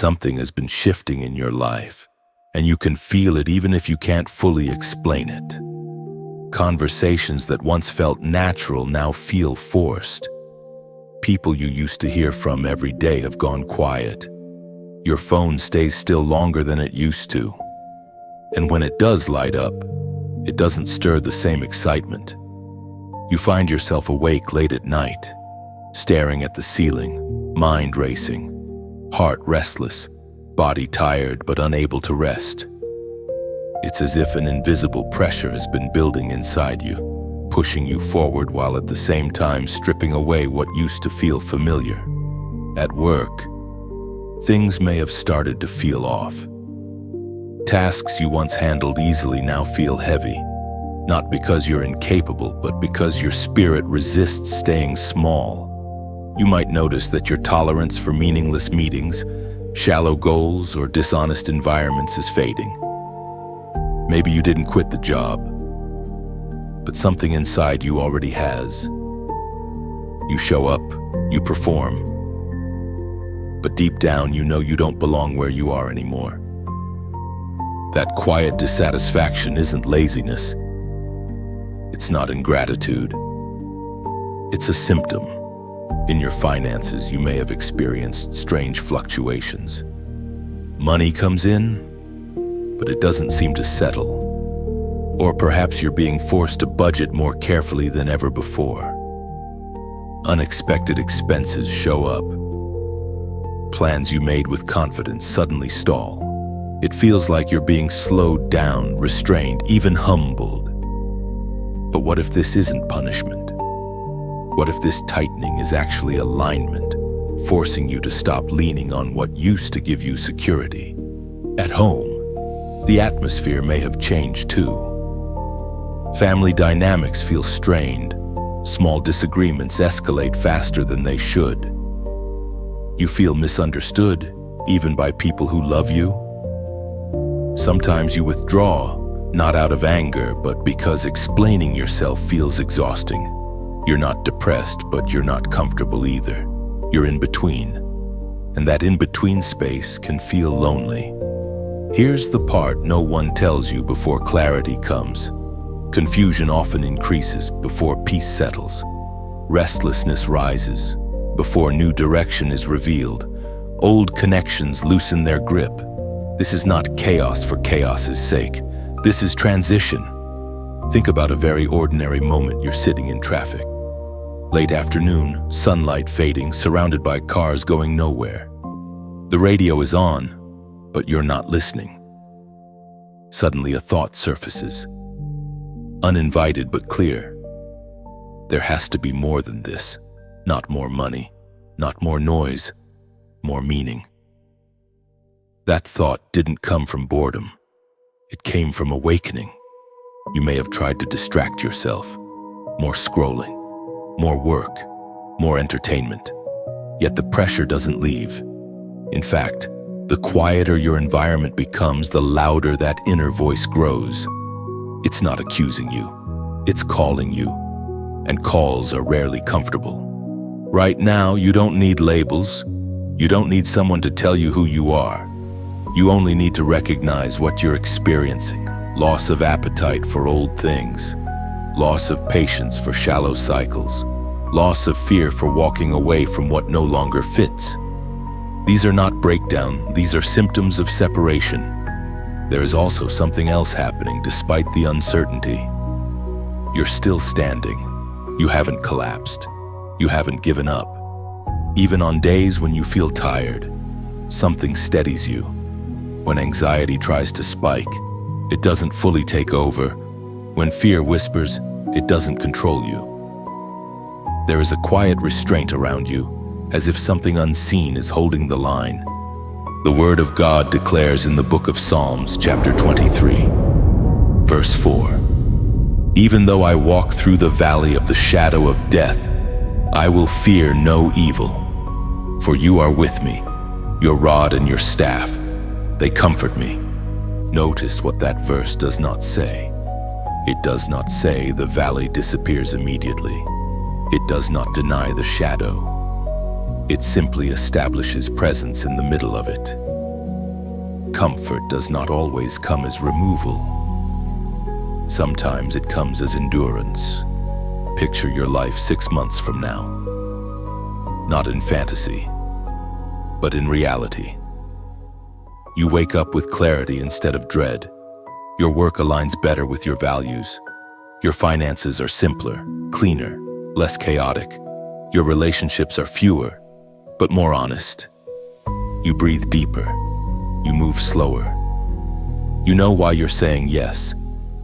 something has been shifting in your life, and you can feel it even if you can't fully explain it. Conversations that once felt natural now feel forced. People you used to hear from every day have gone quiet. Your phone stays still longer than it used to. And when it does light up, it doesn't stir the same excitement. You find yourself awake late at night, staring at the ceiling, mind racing, heart restless, body tired but unable to rest. It's as if an invisible pressure has been building inside you, pushing you forward while at the same time stripping away what used to feel familiar. At work, things may have started to feel off. Tasks you once handled easily now feel heavy, not because you're incapable, but because your spirit resists staying small. You might notice that your tolerance for meaningless meetings, shallow goals, or dishonest environments is fading. Maybe you didn't quit the job, but something inside you already has. You show up, you perform, but deep down you know you don't belong where you are anymore. That quiet dissatisfaction isn't laziness. It's not ingratitude. It's a symptom. In your finances, you may have experienced strange fluctuations. Money comes in, but it doesn't seem to settle. Or perhaps you're being forced to budget more carefully than ever before. Unexpected expenses show up. Plans you made with confidence suddenly stall. It feels like you're being slowed down, restrained, even humbled. But what if this isn't punishment? What if this tightening is actually alignment, forcing you to stop leaning on what used to give you security? At home, the atmosphere may have changed too. Family dynamics feel strained. Small disagreements escalate faster than they should. You feel misunderstood, even by people who love you. Sometimes you withdraw, not out of anger, but because explaining yourself feels exhausting. You're not depressed, but you're not comfortable either. You're in between, and that in-between space can feel lonely. Here's the part no one tells you before clarity comes. Confusion often increases before peace settles. Restlessness rises before new direction is revealed. Old connections loosen their grip. This is not chaos for chaos's sake. This is transition. Think about a very ordinary moment. You're sitting in traffic. Late afternoon, sunlight fading, surrounded by cars going nowhere. The radio is on, but you're not listening. Suddenly a thought surfaces. Uninvited but clear. There has to be more than this. Not more money, not more noise, more meaning. That thought didn't come from boredom. It came from awakening. You may have tried to distract yourself. More scrolling, more work, more entertainment. Yet the pressure doesn't leave. In fact, the quieter your environment becomes, the louder that inner voice grows. It's not accusing you. It's calling you. And calls are rarely comfortable. Right now, you don't need labels. You don't need someone to tell you who you are. You only need to recognize what you're experiencing. Loss of appetite for old things. Loss of patience for shallow cycles. Loss of fear for walking away from what no longer fits. These are not breakdown, these are symptoms of separation. There is also something else happening despite the uncertainty. You're still standing. You haven't collapsed. You haven't given up. Even on days when you feel tired, something steadies you. When anxiety tries to spike, it doesn't fully take over. When fear whispers, it doesn't control you. There is a quiet restraint around you, as if something unseen is holding the line. The Word of God declares in the book of Psalms, chapter 23, verse 4, "Even though I walk through the valley of the shadow of death, I will fear no evil, for you are with me. Your rod and your staff, they comfort me." Notice what that verse does not say. It does not say the valley disappears immediately. It does not deny the shadow. It simply establishes presence in the middle of it. comfort does not always come as removal. Sometimes it comes as endurance. Picture your life 6 months from now. Not in fantasy, but in reality. You wake up with clarity instead of dread. Your work aligns better with your values. Your finances are simpler, cleaner, less chaotic. Your relationships are fewer, but more honest. You breathe deeper. You move slower. You know why you're saying yes,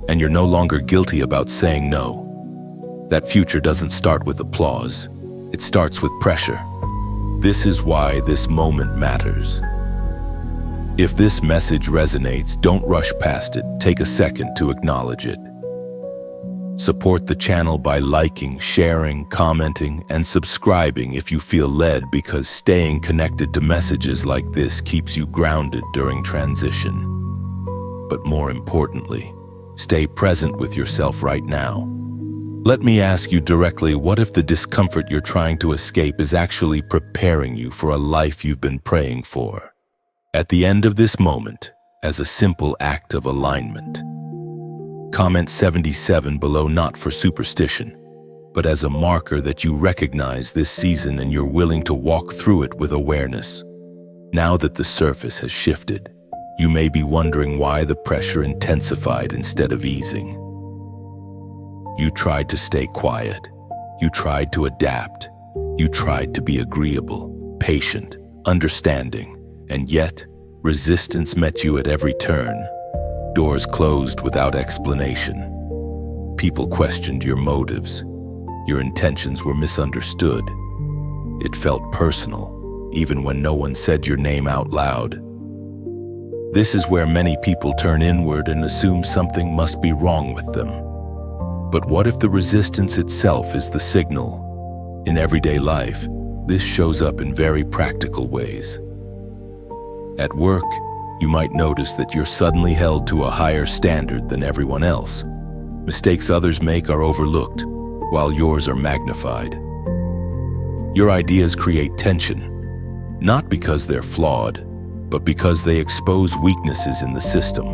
and you're no longer guilty about saying no. That future doesn't start with applause. It starts with pressure. This is why this moment matters. If this message resonates, don't rush past it. Take a second to acknowledge it. Support the channel by liking, sharing, commenting, and subscribing if you feel led, because staying connected to messages like this keeps you grounded during transition. But more importantly, stay present with yourself right now. Let me ask you directly, what if the discomfort you're trying to escape is actually preparing you for a life you've been praying for? At the end of this moment, as a simple act of alignment, comment 77 below, not for superstition, but as a marker that you recognize this season and you're willing to walk through it with awareness. Now that the surface has shifted, you may be wondering why the pressure intensified instead of easing. You tried to stay quiet. You tried to adapt. You tried to be agreeable, patient, understanding, and yet resistance met you at every turn. Doors closed without explanation. People questioned your motives. Your intentions were misunderstood. It felt personal, even when no one said your name out loud. This is where many people turn inward and assume something must be wrong with them. But what if the resistance itself is the signal? In everyday life, this shows up in very practical ways. At work, you might notice that you're suddenly held to a higher standard than everyone else. Mistakes others make are overlooked, while yours are magnified. Your ideas create tension, not because they're flawed, but because they expose weaknesses in the system.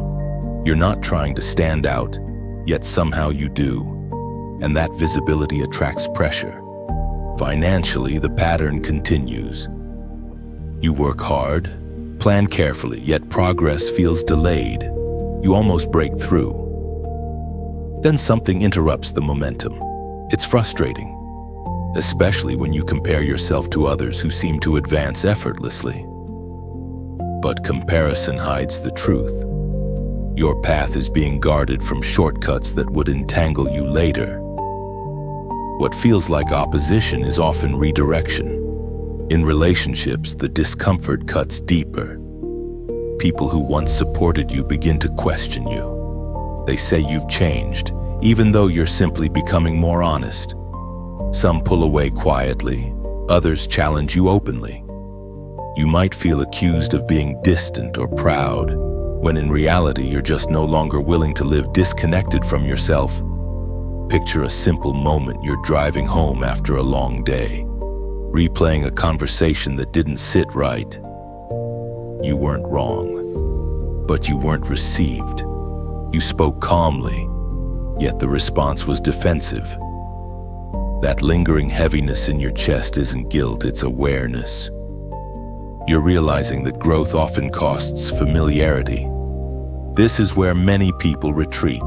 You're not trying to stand out, yet somehow you do, and that visibility attracts pressure. Financially, the pattern continues. You work hard, plan carefully, yet progress feels delayed. You almost break through. Then something interrupts the momentum. It's frustrating, especially when you compare yourself to others who seem to advance effortlessly. But comparison hides the truth. Your path is being guarded from shortcuts that would entangle you later. What feels like opposition is often redirection. In relationships, the discomfort cuts deeper. People who once supported you begin to question you. They say you've changed, even though you're simply becoming more honest. Some pull away quietly, others challenge you openly. You might feel accused of being distant or proud, when in reality you're just no longer willing to live disconnected from yourself. Picture a simple moment: you're driving home after a long day, replaying a conversation that didn't sit right. You weren't wrong, but you weren't received. You spoke calmly, yet the response was defensive. That lingering heaviness in your chest isn't guilt, it's awareness. You're realizing that growth often costs familiarity. This is where many people retreat.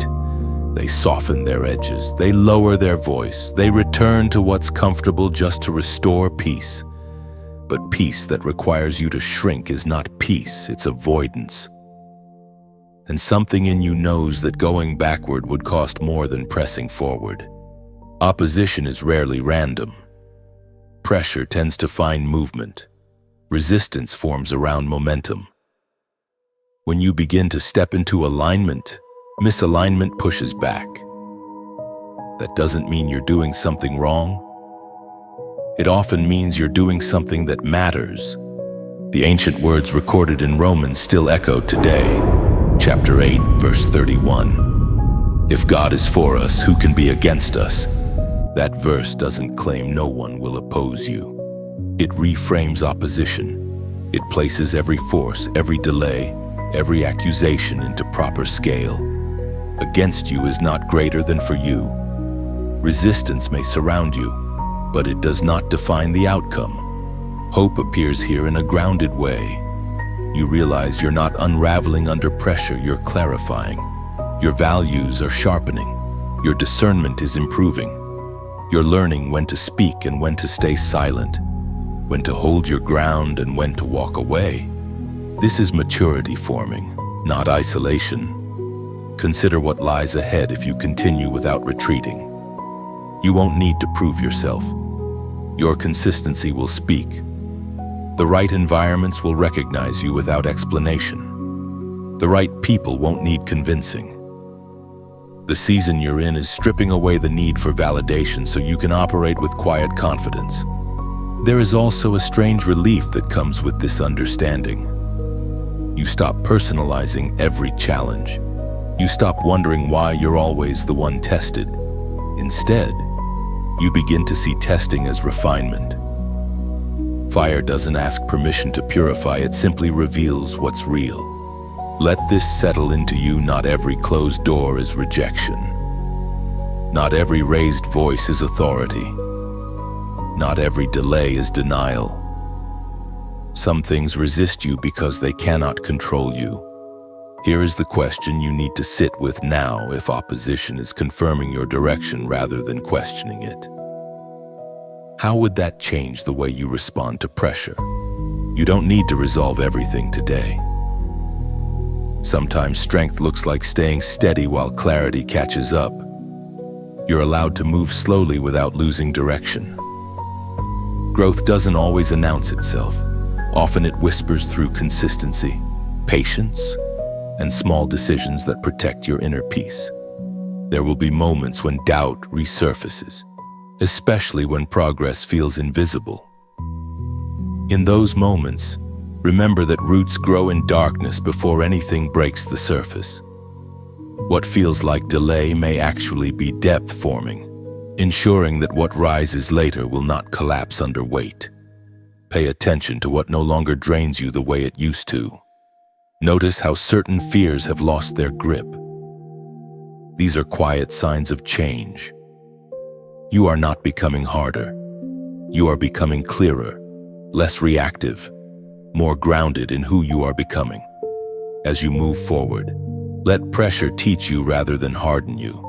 They soften their edges, they lower their voice, they return to what's comfortable just to restore peace. But peace that requires you to shrink is not peace, it's avoidance. And something in you knows that going backward would cost more than pressing forward. Opposition is rarely random. Pressure tends to find movement. Resistance forms around momentum. When you begin to step into alignment, misalignment pushes back. That doesn't mean you're doing something wrong. It often means you're doing something that matters. The ancient words recorded in Romans still echo today. Chapter 8, verse 31. If God is for us, who can be against us? That verse doesn't claim no one will oppose you. It reframes opposition. It places every force, every delay, every accusation into proper scale. Against you is not greater than for you. Resistance may surround you, but it does not define the outcome. Hope appears here in a grounded way. You realize you're not unraveling under pressure, you're clarifying. Your values are sharpening. Your discernment is improving. You're learning when to speak and when to stay silent, when to hold your ground and when to walk away. This is maturity forming, not isolation. Consider what lies ahead if you continue without retreating. You won't need to prove yourself. Your consistency will speak. The right environments will recognize you without explanation. The right people won't need convincing. The season you're in is stripping away the need for validation so you can operate with quiet confidence. There is also a strange relief that comes with this understanding. You stop personalizing every challenge. You stop wondering why you're always the one tested. Instead, you begin to see testing as refinement. Fire doesn't ask permission to purify, it simply reveals what's real. Let this settle into you. Not every closed door is rejection. Not every raised voice is authority. Not every delay is denial. Some things resist you because they cannot control you. Here is the question you need to sit with now if opposition is confirming your direction rather than questioning it. How would that change the way you respond to pressure? You don't need to resolve everything today. Sometimes strength looks like staying steady while clarity catches up. You're allowed to move slowly without losing direction. Growth doesn't always announce itself. Often it whispers through consistency, patience, and small decisions that protect your inner peace. There will be moments when doubt resurfaces, especially when progress feels invisible. In those moments, remember that roots grow in darkness before anything breaks the surface. What feels like delay may actually be depth forming, ensuring that what rises later will not collapse under weight. Pay attention to what no longer drains you the way it used to. Notice how certain fears have lost their grip. These are quiet signs of change. You are not becoming harder. You are becoming clearer, less reactive, more grounded in who you are becoming. As you move forward, let pressure teach you rather than harden you.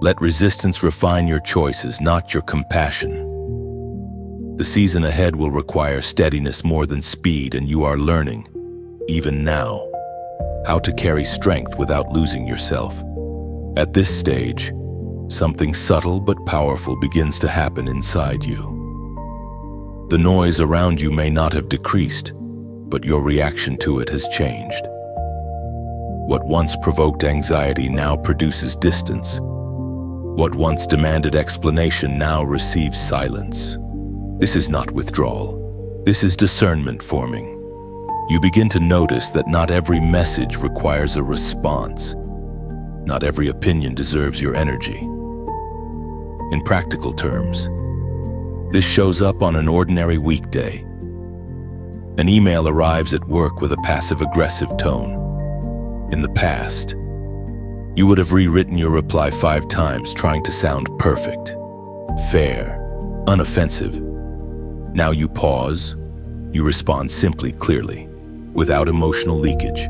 Let resistance refine your choices, not your compassion. The season ahead will require steadiness more than speed, and you are learning, even now, how to carry strength without losing yourself. At this stage, something subtle but powerful begins to happen inside you. The noise around you may not have decreased, but your reaction to it has changed. What once provoked anxiety now produces distance. What once demanded explanation now receives silence. This is not withdrawal. This is discernment forming. You begin to notice that not every message requires a response. Not every opinion deserves your energy. In practical terms, this shows up on an ordinary weekday. An email arrives at work with a passive-aggressive tone. In the past, you would have rewritten your reply 5 times trying to sound perfect, fair, unoffensive. Now you pause, you respond simply, clearly, without emotional leakage.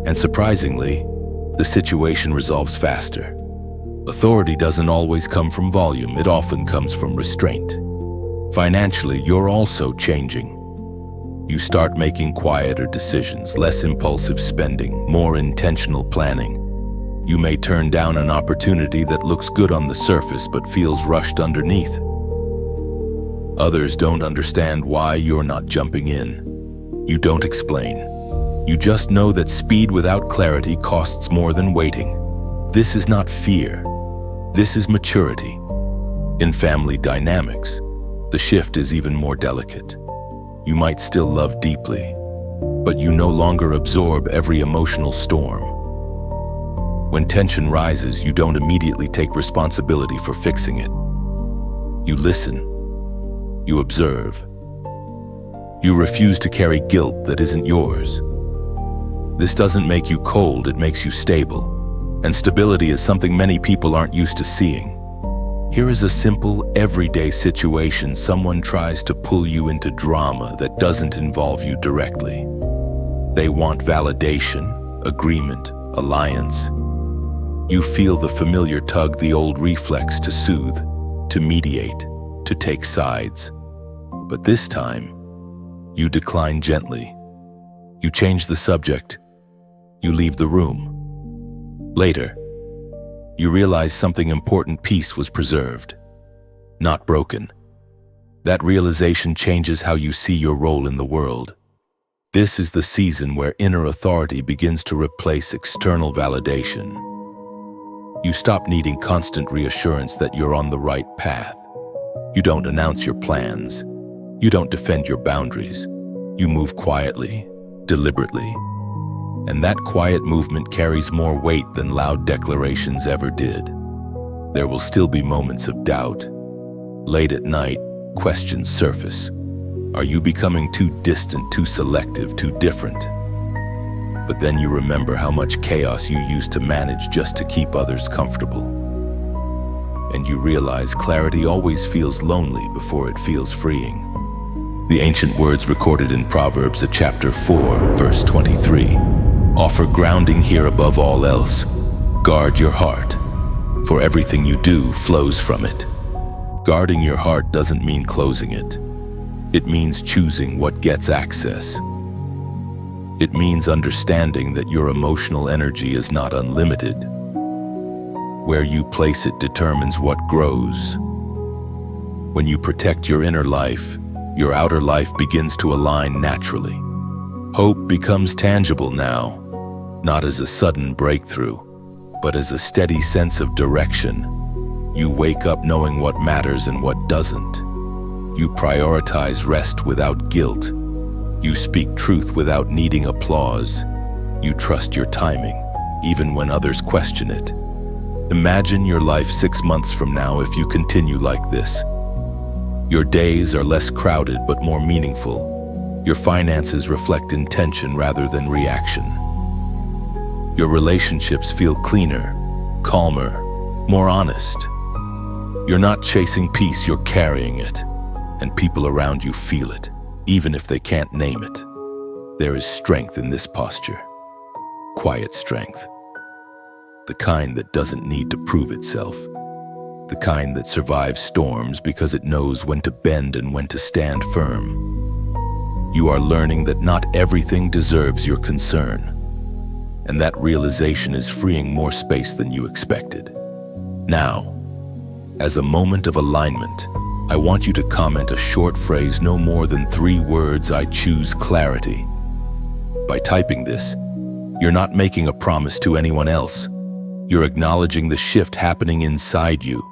And surprisingly, the situation resolves faster. Authority doesn't always come from volume, it often comes from restraint. Financially, you're also changing. You start making quieter decisions, less impulsive spending, more intentional planning. You may turn down an opportunity that looks good on the surface but feels rushed underneath. Others don't understand why you're not jumping in. You don't explain. You just know that speed without clarity costs more than waiting. This is not fear. This is maturity. In family dynamics, the shift is even more delicate. You might still love deeply, but you no longer absorb every emotional storm. When tension rises, you don't immediately take responsibility for fixing it. You listen. You observe. You refuse to carry guilt that isn't yours. This doesn't make you cold, it makes you stable. And stability is something many people aren't used to seeing. Here is a simple, everyday situation. Someone tries to pull you into drama that doesn't involve you directly. They want validation, agreement, alliance. You feel the familiar tug, the old reflex to soothe, to mediate, to take sides. But this time, you decline gently. You change the subject. You leave the room. Later, you realize something important piece was preserved, not broken. That realization changes how you see your role in the world. This is the season where inner authority begins to replace external validation. You stop needing constant reassurance that you're on the right path. You don't announce your plans. You don't defend your boundaries. You move quietly, deliberately. And that quiet movement carries more weight than loud declarations ever did. There will still be moments of doubt. Late at night, questions surface. Are you becoming too distant, too selective, too different? But then you remember how much chaos you used to manage just to keep others comfortable. And you realize clarity always feels lonely before it feels freeing. The ancient words recorded in Proverbs, chapter 4, verse 23. Offer grounding here above all else. Guard your heart, for everything you do flows from it. Guarding your heart doesn't mean closing it. It means choosing what gets access. It means understanding that your emotional energy is not unlimited. Where you place it determines what grows. When you protect your inner life, your outer life begins to align naturally. Hope becomes tangible now, not as a sudden breakthrough, but as a steady sense of direction. You wake up knowing what matters and what doesn't. You prioritize rest without guilt. You speak truth without needing applause. You trust your timing, even when others question it. Imagine your life 6 months from now if you continue like this. Your days are less crowded but more meaningful. Your finances reflect intention rather than reaction. Your relationships feel cleaner, calmer, more honest. You're not chasing peace, you're carrying it. And people around you feel it, even if they can't name it. There is strength in this posture. Quiet strength. The kind that doesn't need to prove itself. The kind that survives storms because it knows when to bend and when to stand firm. You are learning that not everything deserves your concern. And that realization is freeing more space than you expected. Now, as a moment of alignment, I want you to comment a short phrase, no more than 3 words. I choose clarity. By typing this, you're not making a promise to anyone else. You're acknowledging the shift happening inside you.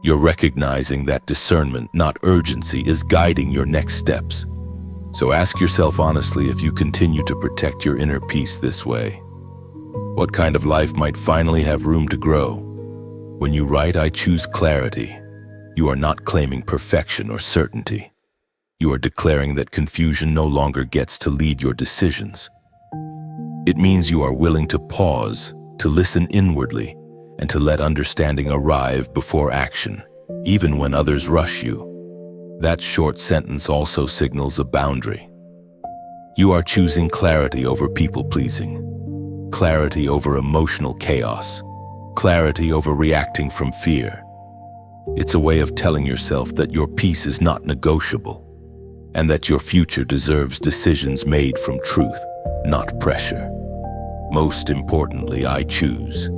You're recognizing that discernment, not urgency, is guiding your next steps. So ask yourself honestly if you continue to protect your inner peace this way. What kind of life might finally have room to grow? When you write, I choose clarity, you are not claiming perfection or certainty. You are declaring that confusion no longer gets to lead your decisions. It means you are willing to pause, to listen inwardly, and to let understanding arrive before action, even when others rush you. That short sentence also signals a boundary. You are choosing clarity over people-pleasing, clarity over emotional chaos, clarity over reacting from fear. It's a way of telling yourself that your peace is not negotiable, and that your future deserves decisions made from truth, not pressure. Most importantly, I choose.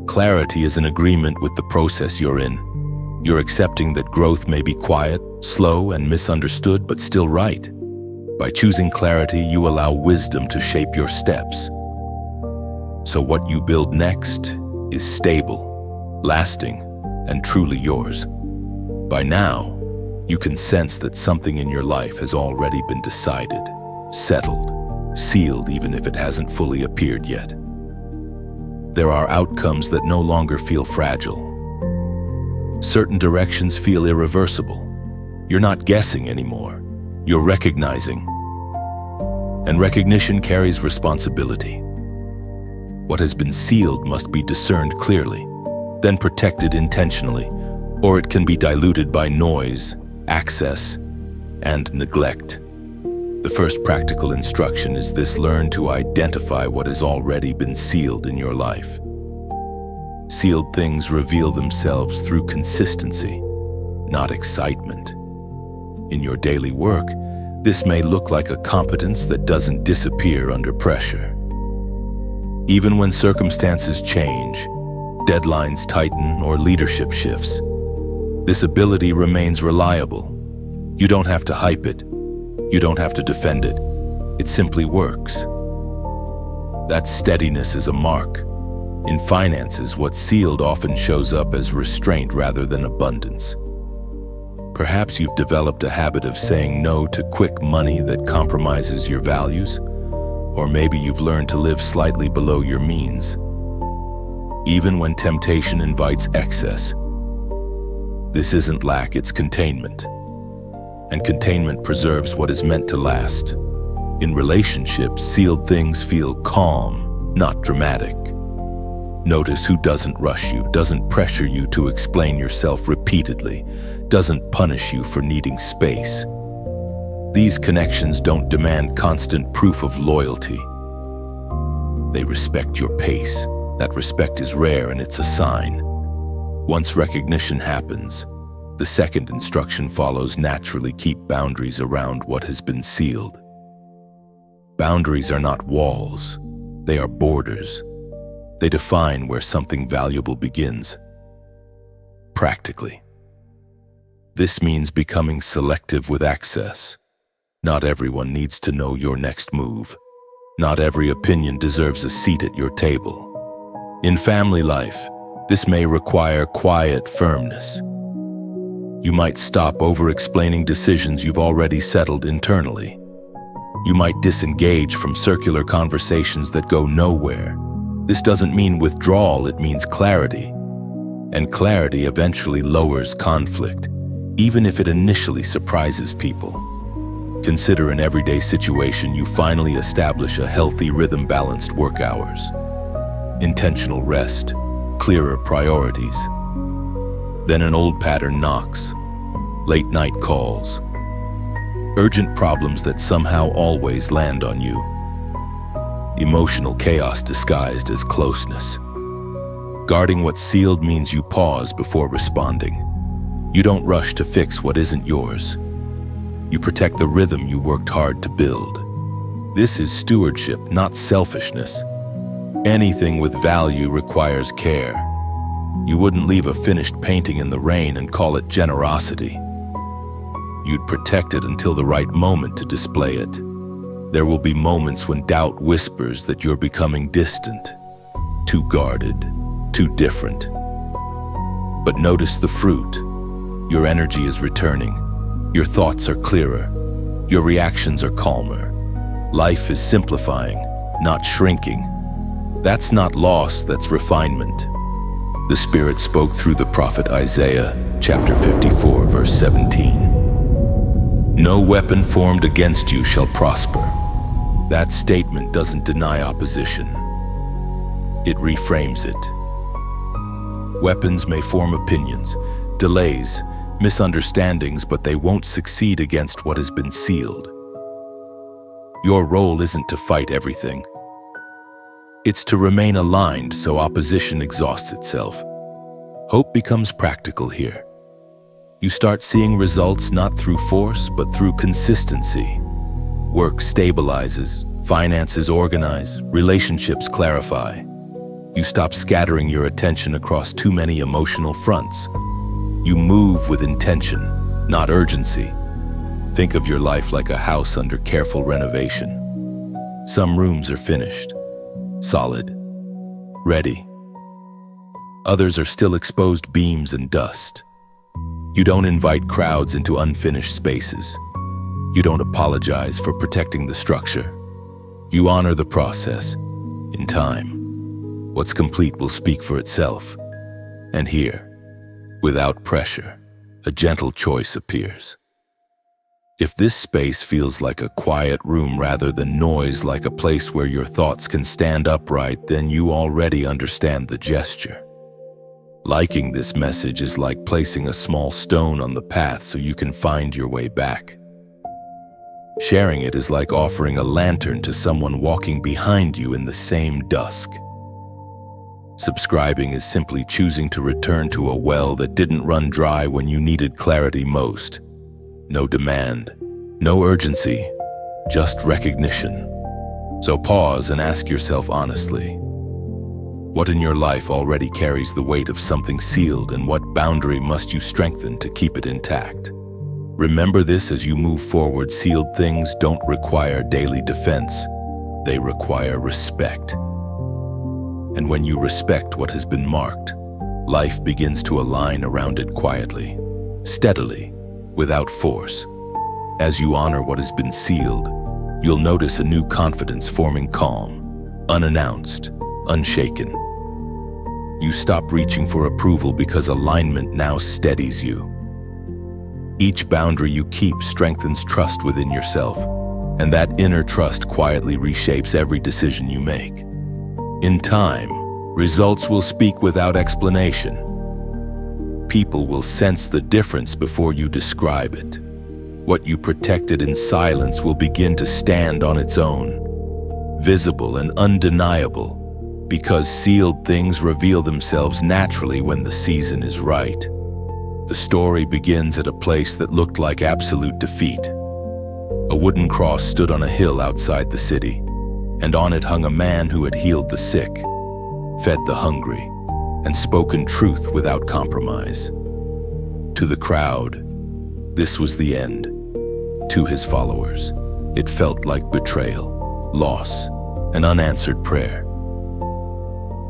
Clarity is an agreement with the process you're in. You're accepting that growth may be quiet, slow, and misunderstood, but still right. By choosing clarity, you allow wisdom to shape your steps. So what you build next is stable, lasting, and truly yours. By now, you can sense that something in your life has already been decided, settled, sealed, even if it hasn't fully appeared yet. There are outcomes that no longer feel fragile. Certain directions feel irreversible. You're not guessing anymore. You're recognizing. And recognition carries responsibility. What has been sealed must be discerned clearly, then protected intentionally, or it can be diluted by noise, access, and neglect. The first practical instruction is this: learn to identify what has already been sealed in your life. Sealed things reveal themselves through consistency, not excitement. In your daily work, this may look like a competence that doesn't disappear under pressure. Even when circumstances change, deadlines tighten, or leadership shifts, this ability remains reliable. You don't have to hype it. You don't have to defend it. It simply works. That steadiness is a mark. In finances, what's sealed often shows up as restraint rather than abundance. Perhaps you've developed a habit of saying no to quick money that compromises your values, or maybe you've learned to live slightly below your means. Even when temptation invites excess, this isn't lack, it's containment. And containment preserves what is meant to last. In relationships, sealed things feel calm, not dramatic. Notice who doesn't rush you, doesn't pressure you to explain yourself repeatedly, doesn't punish you for needing space. These connections don't demand constant proof of loyalty. They respect your pace. That respect is rare, and it's a sign. Once recognition happens, the second instruction follows naturally: keep boundaries around what has been sealed. Boundaries are not walls, they are borders. They define where something valuable begins. Practically, this means becoming selective with access. Not everyone needs to know your next move. Not every opinion deserves a seat at your table. In family life, this may require quiet firmness. You might stop over-explaining decisions you've already settled internally. You might disengage from circular conversations that go nowhere. This doesn't mean withdrawal, it means clarity. And clarity eventually lowers conflict, even if it initially surprises people. Consider an everyday situation you finally establish a healthy rhythm-balanced work hours. Intentional rest, clearer priorities. Then an old pattern knocks. Late night calls. Urgent problems that somehow always land on you. Emotional chaos disguised as closeness. Guarding what's sealed means you pause before responding. You don't rush to fix what isn't yours. You protect the rhythm you worked hard to build. This is stewardship, not selfishness. Anything with value requires care. You wouldn't leave a finished painting in the rain and call it generosity. You'd protect it until the right moment to display it. There will be moments when doubt whispers that you're becoming distant, too guarded, too different. But notice the fruit. Your energy is returning. Your thoughts are clearer. Your reactions are calmer. Life is simplifying, not shrinking. That's not loss, that's refinement. The Spirit spoke through the prophet Isaiah, chapter 54, verse 17. No weapon formed against you shall prosper. That statement doesn't deny opposition. It reframes it. Weapons may form opinions, delays, misunderstandings, but they won't succeed against what has been sealed. Your role isn't to fight everything. It's to remain aligned so opposition exhausts itself. Hope becomes practical here. You start seeing results not through force, but through consistency. Work stabilizes, finances organize, relationships clarify. You stop scattering your attention across too many emotional fronts. You move with intention, not urgency. Think of your life like a house under careful renovation. Some rooms are finished, solid, ready. Others are still exposed beams and dust. You don't invite crowds into unfinished spaces. You don't apologize for protecting the structure. You honor the process. In time, what's complete will speak for itself. And here, without pressure, a gentle choice appears. If this space feels like a quiet room rather than noise, like a place where your thoughts can stand upright, then you already understand the gesture. Liking this message is like placing a small stone on the path so you can find your way back. Sharing it is like offering a lantern to someone walking behind you in the same dusk. Subscribing is simply choosing to return to a well that didn't run dry when you needed clarity most. No demand, no urgency, just recognition. So pause and ask yourself honestly, what in your life already carries the weight of something sealed, and what boundary must you strengthen to keep it intact? Remember this as you move forward: sealed things don't require daily defense, they require respect. And when you respect what has been marked, life begins to align around it quietly, steadily, without force. As you honor what has been sealed, you'll notice a new confidence forming, calm, unannounced, unshaken. You stop reaching for approval because alignment now steadies you. Each boundary you keep strengthens trust within yourself, and that inner trust quietly reshapes every decision you make. In time, results will speak without explanation. People will sense the difference before you describe it. What you protected in silence will begin to stand on its own, visible and undeniable, because sealed things reveal themselves naturally when the season is right. The story begins at a place that looked like absolute defeat. A wooden cross stood on a hill outside the city, and on it hung a man who had healed the sick, fed the hungry, and spoken truth without compromise. To the crowd, this was the end. To his followers, it felt like betrayal, loss, and unanswered prayer.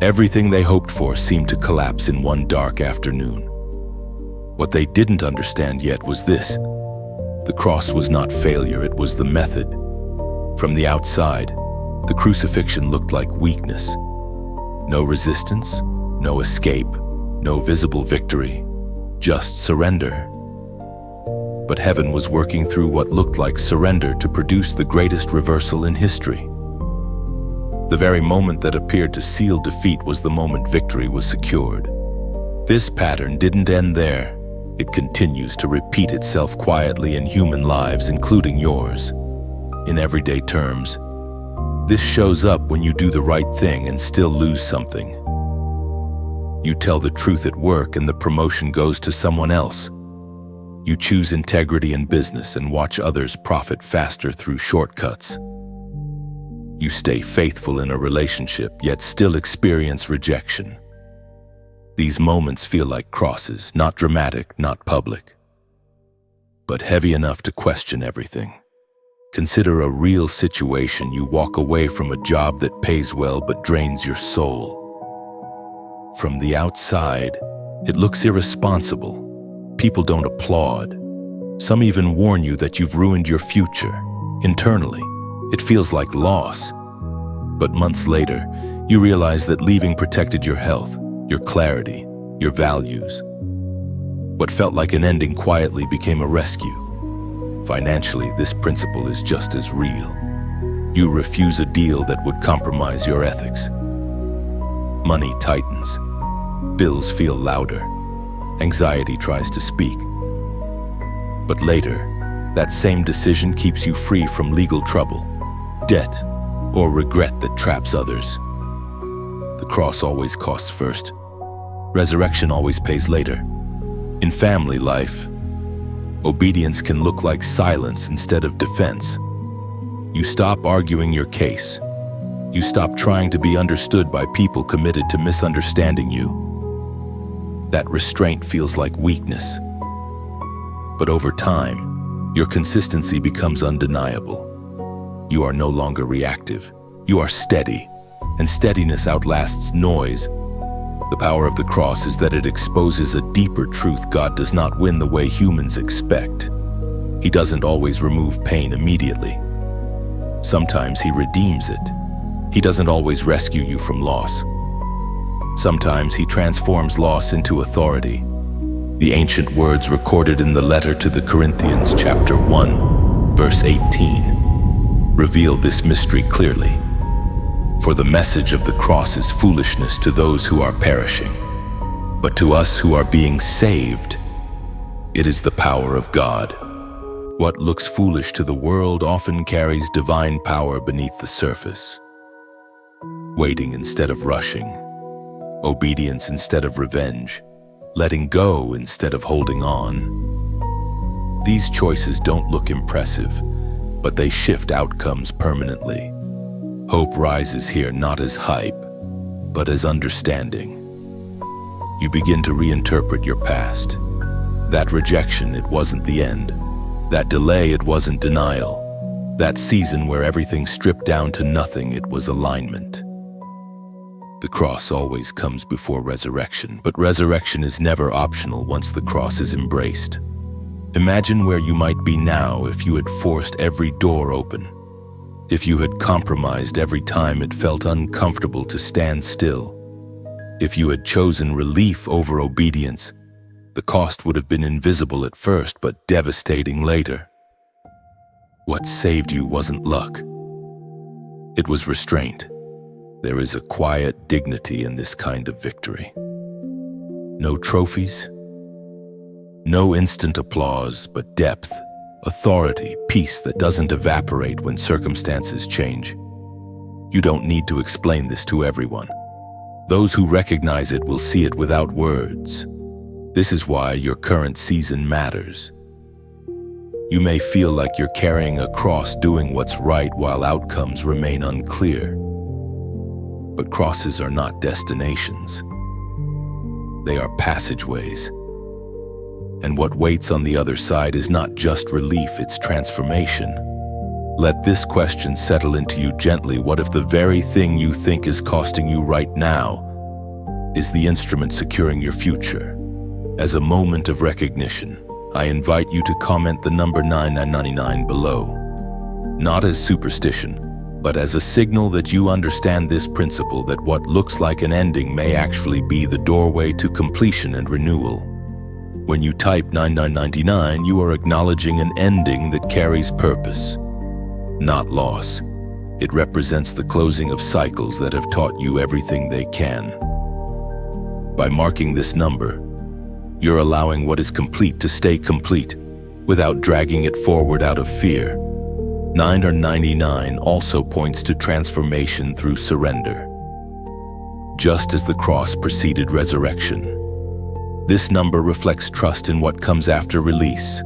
Everything they hoped for seemed to collapse in one dark afternoon. What they didn't understand yet was this: the cross was not failure, it was the method. From the outside, the crucifixion looked like weakness. No resistance, no escape, no visible victory, just surrender. But heaven was working through what looked like surrender to produce the greatest reversal in history. The very moment that appeared to seal defeat was the moment victory was secured. This pattern didn't end there. It continues to repeat itself quietly in human lives, including yours. In everyday terms, this shows up when you do the right thing and still lose something. You tell the truth at work and the promotion goes to someone else. You choose integrity in business and watch others profit faster through shortcuts. You stay faithful in a relationship, yet still experience rejection. These moments feel like crosses, not dramatic, not public, but heavy enough to question everything. Consider a real situation. You walk away from a job that pays well but drains your soul. From the outside, it looks irresponsible. People don't applaud. Some even warn you that you've ruined your future. Internally, it feels like loss. But months later, you realize that leaving protected your health, your clarity, your values. What felt like an ending quietly became a rescue. Financially, this principle is just as real. You refuse a deal that would compromise your ethics. Money tightens. Bills feel louder. Anxiety tries to speak. But later, that same decision keeps you free from legal trouble, debt, or regret that traps others. The cross always costs first. Resurrection always pays later. In family life, obedience can look like silence instead of defense. You stop arguing your case. You stop trying to be understood by people committed to misunderstanding you. That restraint feels like weakness. But over time, your consistency becomes undeniable. You are no longer reactive. You are steady, and steadiness outlasts noise. The power of the cross is that it exposes a deeper truth. God does not win the way humans expect. He doesn't always remove pain immediately. Sometimes he redeems it. He doesn't always rescue you from loss. Sometimes he transforms loss into authority. The ancient words recorded in the letter to the Corinthians, chapter 1. verse 18, reveal this mystery clearly. For the message of the cross is foolishness to those who are perishing, but to us who are being saved, it is the power of God. What looks foolish to the world often carries divine power beneath the surface. Waiting instead of rushing, obedience instead of revenge, letting go instead of holding on. These choices don't look impressive, but they shift outcomes permanently. Hope rises here not as hype, but as understanding. You begin to reinterpret your past. That rejection, it wasn't the end. That delay, it wasn't denial. That season where everything stripped down to nothing, it was alignment. The cross always comes before resurrection, but resurrection is never optional once the cross is embraced. Imagine where you might be now if you had forced every door open, if you had compromised every time it felt uncomfortable to stand still, if you had chosen relief over obedience. The cost would have been invisible at first, but devastating later. What saved you wasn't luck. It was restraint. There is a quiet dignity in this kind of victory. No trophies, no instant applause, but depth, authority, peace that doesn't evaporate when circumstances change. You don't need to explain this to everyone. Those who recognize it will see it without words. This is why your current season matters. You may feel like you're carrying a cross doing what's right while outcomes remain unclear. But crosses are not destinations. They are passageways. And what waits on the other side is not just relief, it's transformation. Let this question settle into you gently. What if the very thing you think is costing you right now is the instrument securing your future? As a moment of recognition, I invite you to comment the number 9999 below. Not as superstition, but as a signal that you understand this principle, that what looks like an ending may actually be the doorway to completion and renewal. When you type 9999, you are acknowledging an ending that carries purpose, not loss. It represents the closing of cycles that have taught you everything they can. By marking this number, you're allowing what is complete to stay complete without dragging it forward out of fear. 999 also points to transformation through surrender. Just as the cross preceded resurrection, this number reflects trust in what comes after release.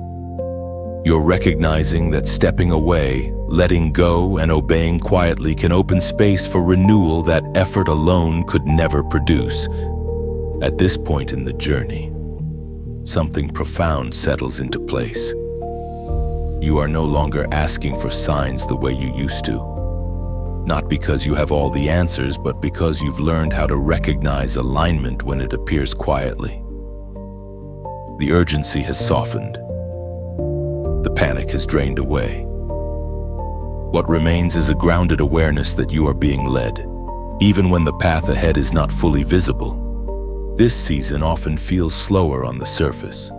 You're recognizing that stepping away, letting go, and obeying quietly can open space for renewal that effort alone could never produce. At this point in the journey, something profound settles into place. You are no longer asking for signs the way you used to. Not because you have all the answers, but because you've learned how to recognize alignment when it appears quietly. The urgency has softened. The panic has drained away. What remains is a grounded awareness that you are being led, even when the path ahead is not fully visible. This season often feels slower on the surface.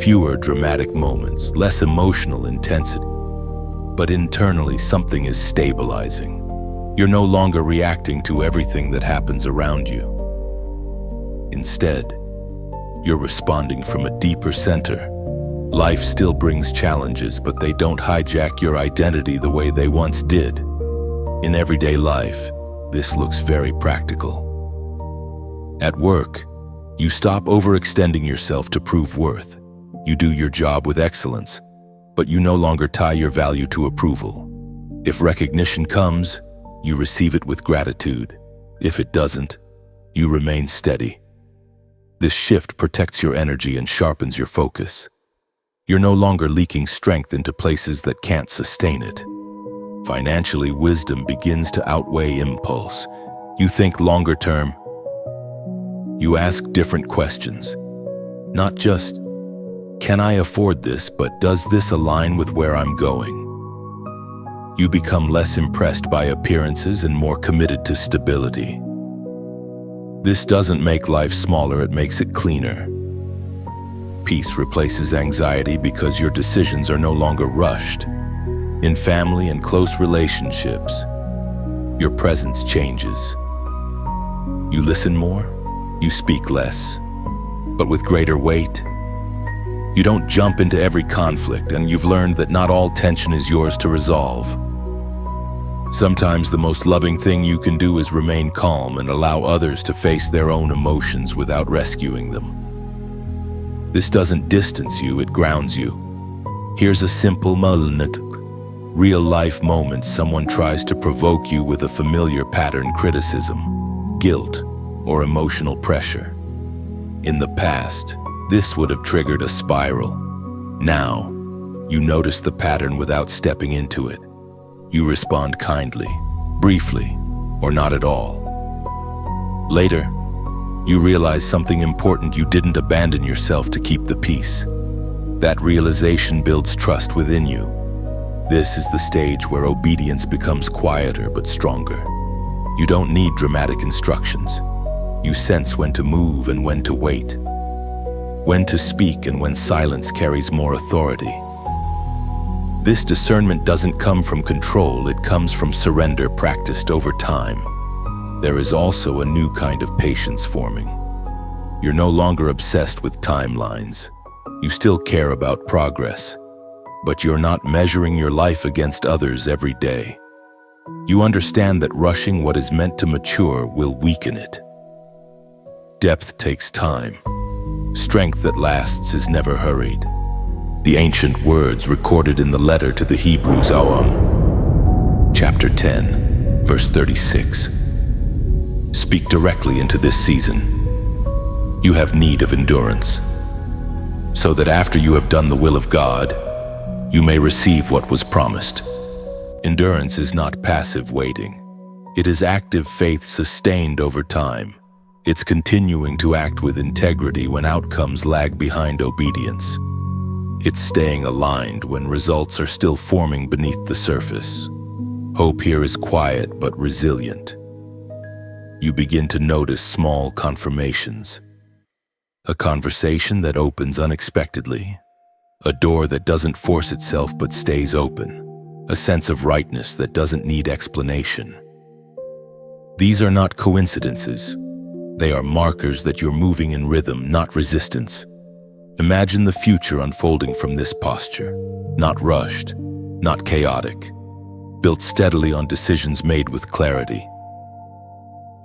Fewer dramatic moments, less emotional intensity. But internally, something is stabilizing. You're no longer reacting to everything that happens around you. Instead, you're responding from a deeper center. Life still brings challenges, but they don't hijack your identity the way they once did. In everyday life, this looks very practical. At work, you stop overextending yourself to prove worth. You do your job with excellence, but you no longer tie your value to approval. If recognition comes, you receive it with gratitude. If it doesn't, you remain steady. This shift protects your energy and sharpens your focus. You're no longer leaking strength into places that can't sustain it. Financially, wisdom begins to outweigh impulse. You think longer term. You ask different questions. Not just, can I afford this, but does this align with where I'm going? You become less impressed by appearances and more committed to stability. This doesn't make life smaller, it makes it cleaner. peace replaces anxiety because your decisions are no longer rushed. In family and close relationships, your presence changes. You listen more, you speak less, but with greater weight. You don't jump into every conflict, and you've learned that not all tension is yours to resolve. Sometimes the most loving thing you can do is remain calm and allow others to face their own emotions without rescuing them. This doesn't distance you, it grounds you. Here's a simple real-life moment someone tries to provoke you with a familiar pattern: criticism, guilt, or emotional pressure. In the past, this would have triggered a spiral. Now, you notice the pattern without stepping into it. You respond kindly, briefly, or not at all. Later, you realize something important: you didn't abandon yourself to keep the peace. That realization builds trust within you. This is the stage where obedience becomes quieter but stronger. You don't need dramatic instructions. You sense when to move and when to wait, when to speak and when silence carries more authority. This discernment doesn't come from control, it comes from surrender practiced over time. There is also a new kind of patience forming. You're no longer obsessed with timelines. You still care about progress, but you're not measuring your life against others every day. You understand that rushing what is meant to mature will weaken it. Depth takes time. Strength that lasts is never hurried. The ancient words recorded in the letter to the Hebrews, chapter 10, verse 36, speak directly into this season. You have need of endurance, so that after you have done the will of God, you may receive what was promised. Endurance is not passive waiting. It is active faith sustained over time. It's continuing to act with integrity when outcomes lag behind obedience. It's staying aligned when results are still forming beneath the surface. Hope here is quiet but resilient. You begin to notice small confirmations. A conversation that opens unexpectedly. A door that doesn't force itself but stays open. A sense of rightness that doesn't need explanation. These are not coincidences. They are markers that you're moving in rhythm, not resistance. Imagine the future unfolding from this posture. Not rushed, not chaotic. Built steadily on decisions made with clarity.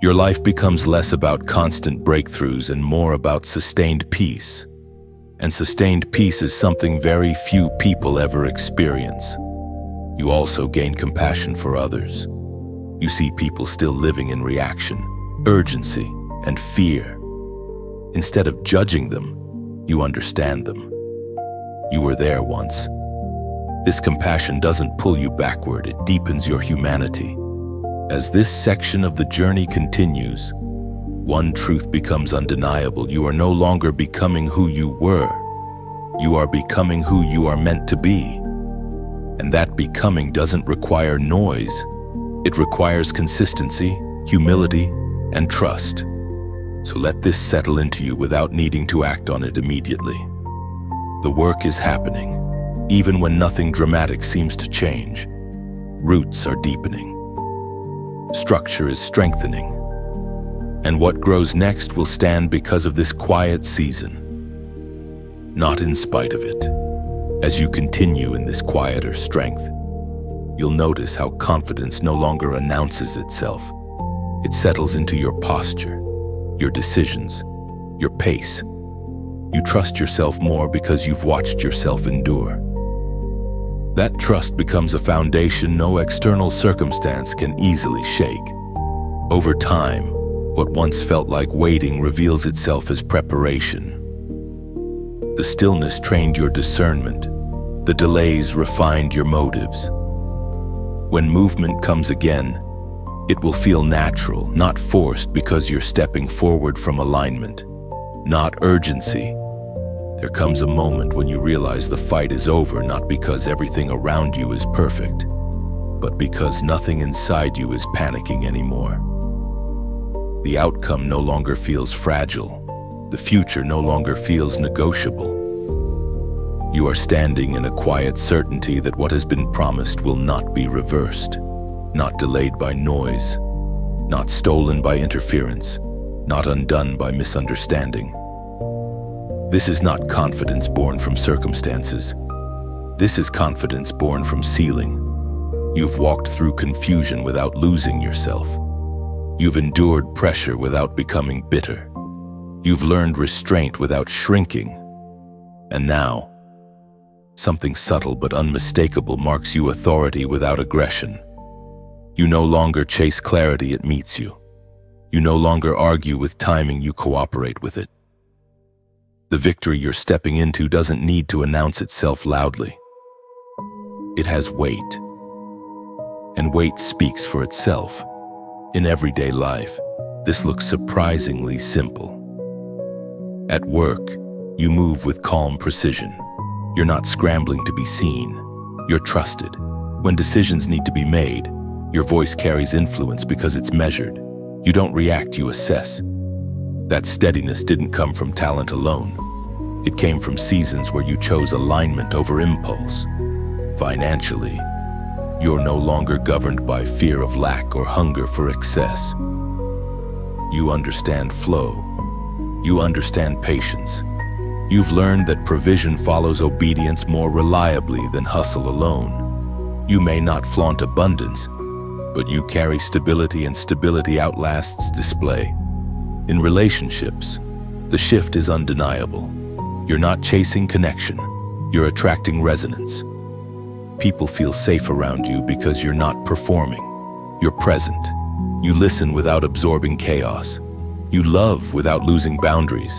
Your life becomes less about constant breakthroughs and more about sustained peace. And sustained peace is something very few people ever experience. You also gain compassion for others. You see people still living in reaction, urgency, and fear. Instead of judging them, you understand them. You were there once. This compassion doesn't pull you backward, it deepens your humanity. As this section of the journey continues, one truth becomes undeniable. You are no longer becoming who you were. You are becoming who you are meant to be. And that becoming doesn't require noise. It requires consistency, humility, and trust. So let this settle into you without needing to act on it immediately. The work is happening, even when nothing dramatic seems to change. Roots are deepening. Structure is strengthening. And what grows next will stand because of this quiet season. Not in spite of it. As you continue in this quieter strength, you'll notice how confidence no longer announces itself. It settles into your posture, your decisions, your pace. You trust yourself more because you've watched yourself endure. That trust becomes a foundation no external circumstance can easily shake. Over time, what once felt like waiting reveals itself as preparation. The stillness trained your discernment. The delays refined your motives. When movement comes again, it will feel natural, not forced because you're stepping forward from alignment, not urgency. There comes a moment when you realize the fight is over, not because everything around you is perfect, but because nothing inside you is panicking anymore. The outcome no longer feels fragile. The future no longer feels negotiable. You are standing in a quiet certainty that what has been promised will not be reversed, not delayed by noise, not stolen by interference, not undone by misunderstanding. This is not confidence born from circumstances. This is confidence born from sealing. You've walked through confusion without losing yourself. You've endured pressure without becoming bitter. You've learned restraint without shrinking. And now, something subtle but unmistakable marks you authority without aggression. You no longer chase clarity, it meets you. You no longer argue with timing, you cooperate with it. The victory you're stepping into doesn't need to announce itself loudly. It has weight. And weight speaks for itself. In everyday life, this looks surprisingly simple. At work, you move with calm precision. You're not scrambling to be seen. You're trusted. When decisions need to be made, your voice carries influence because it's measured. You don't react, you assess. That steadiness didn't come from talent alone. It came from seasons where you chose alignment over impulse. Financially, you're no longer governed by fear of lack or hunger for excess. You understand flow. You understand patience. You've learned that provision follows obedience more reliably than hustle alone. You may not flaunt abundance, but you carry stability, and stability outlasts display. In relationships, the shift is undeniable. You're not chasing connection, you're attracting resonance. People feel safe around you because you're not performing. You're present. You listen without absorbing chaos. You love without losing boundaries.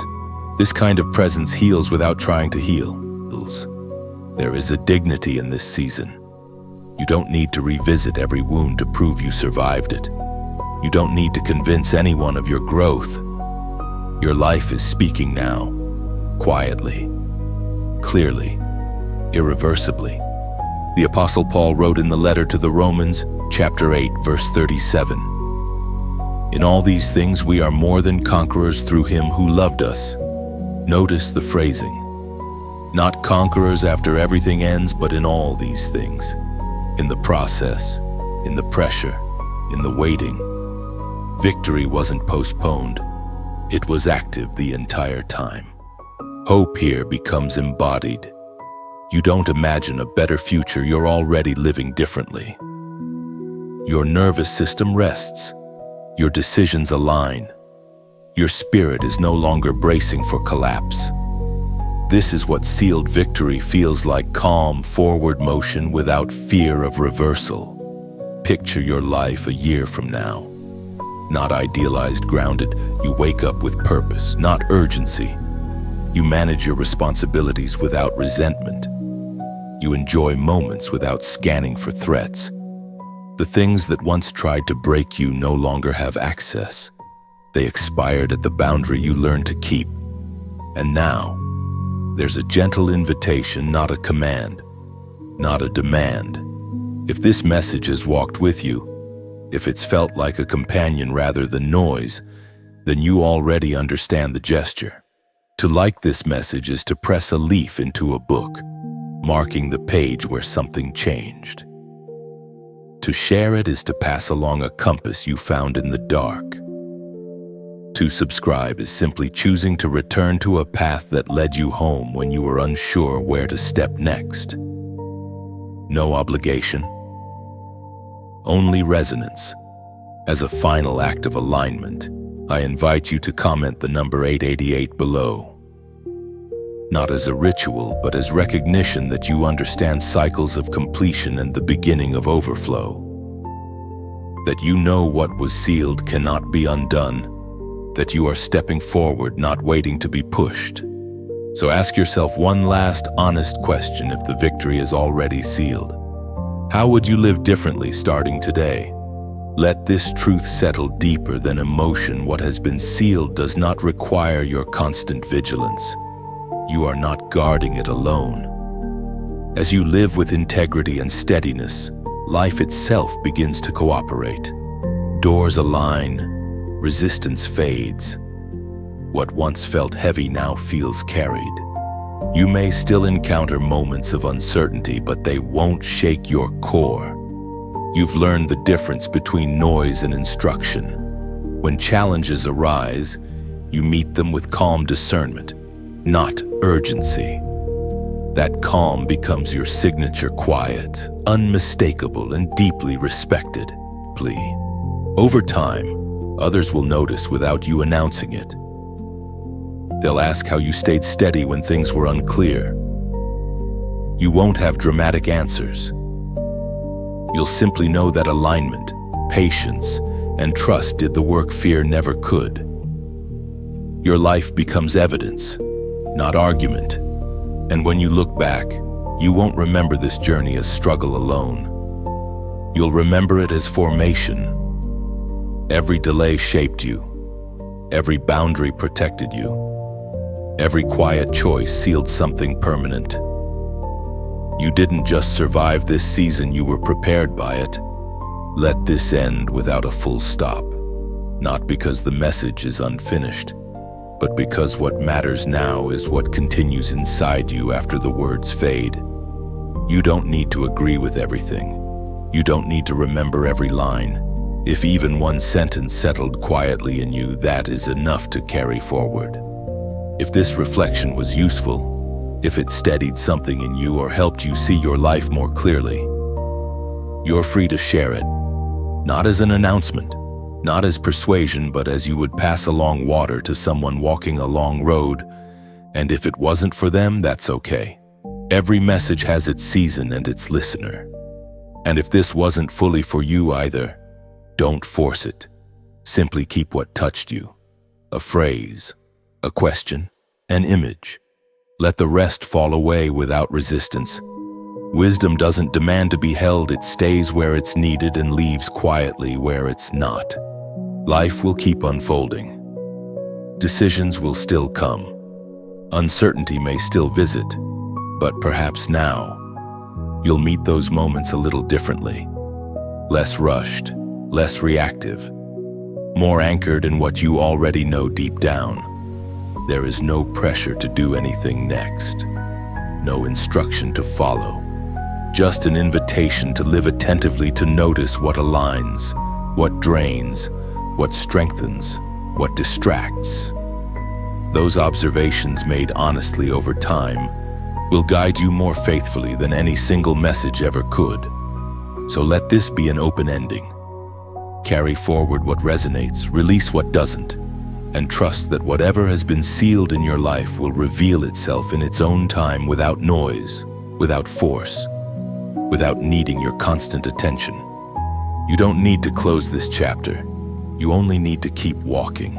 This kind of presence heals without trying to heal. There is a dignity in this season. You don't need to revisit every wound to prove you survived it. You don't need to convince anyone of your growth. Your life is speaking now, quietly, clearly, irreversibly. The Apostle Paul wrote in the letter to the Romans, chapter 8, verse 37, "In all these things we are more than conquerors through him who loved us." Notice the phrasing. Not conquerors after everything ends, but in all these things. In the process, in the pressure, in the waiting. Victory wasn't postponed. It was active the entire time. Hope here becomes embodied. You don't imagine a better future, you're already living differently. Your nervous system rests. Your decisions align. Your spirit is no longer bracing for collapse. This is what sealed victory feels like: calm, forward motion without fear of reversal. Picture your life a year from now. Not idealized, grounded. You wake up with purpose, not urgency. You manage your responsibilities without resentment. You enjoy moments without scanning for threats. The things that once tried to break you no longer have access. They expired at the boundary you learned to keep. And now, there's a gentle invitation, not a command, not a demand. If this message has walked with you, if it's felt like a companion rather than noise, then you already understand the gesture. To like this message is to press a leaf into a book, marking the page where something changed. To share it is to pass along a compass you found in the dark. To subscribe is simply choosing to return to a path that led you home when you were unsure where to step next. No obligation, only resonance. As a final act of alignment, I invite you to comment the number 888 below. Not as a ritual, but as recognition that you understand cycles of completion and the beginning of overflow. That you know what was sealed cannot be undone. That you are stepping forward, not waiting to be pushed. So ask yourself one last honest question: if the victory is already sealed, how would you live differently starting today? Let this truth settle deeper than emotion. What has been sealed does not require your constant vigilance. You are not guarding it alone. As you live with integrity and steadiness, life itself begins to cooperate. Doors align, resistance fades. What once felt heavy now feels carried. You may still encounter moments of uncertainty, but they won't shake your core. You've learned the difference between noise and instruction. When challenges arise, you meet them with calm discernment, not urgency. That calm becomes your signature quiet, unmistakable and deeply respected plea. Over time, others will notice without you announcing it. They'll ask how you stayed steady when things were unclear. You won't have dramatic answers. You'll simply know that alignment, patience, and trust did the work fear never could. Your life becomes evidence, not argument. And when you look back, you won't remember this journey as struggle alone. You'll remember it as formation. Every delay shaped you. Every boundary protected you. Every quiet choice sealed something permanent. You didn't just survive this season, you were prepared by it. Let this end without a full stop. Not because the message is unfinished, but because what matters now is what continues inside you after the words fade. You don't need to agree with everything. You don't need to remember every line. If even one sentence settled quietly in you, that is enough to carry forward. If this reflection was useful, if it steadied something in you or helped you see your life more clearly, you're free to share it. Not as an announcement, not as persuasion, but as you would pass along water to someone walking a long road. And if it wasn't for them, that's okay. Every message has its season and its listener. And if this wasn't fully for you either, don't force it. Simply keep what touched you. A phrase, a question, an image. Let the rest fall away without resistance. Wisdom doesn't demand to be held, it stays where it's needed and leaves quietly where it's not. Life will keep unfolding. Decisions will still come. Uncertainty may still visit, but perhaps now, you'll meet those moments a little differently. Less rushed, less reactive, more anchored in what you already know deep down. There is no pressure to do anything next, no instruction to follow, just an invitation to live attentively, to notice what aligns, what drains, what strengthens, what distracts. Those observations made honestly over time will guide you more faithfully than any single message ever could. So let this be an open ending. Carry forward what resonates, release what doesn't, and trust that whatever has been sealed in your life will reveal itself in its own time, without noise, without force, without needing your constant attention. You don't need to close this chapter. You only need to keep walking.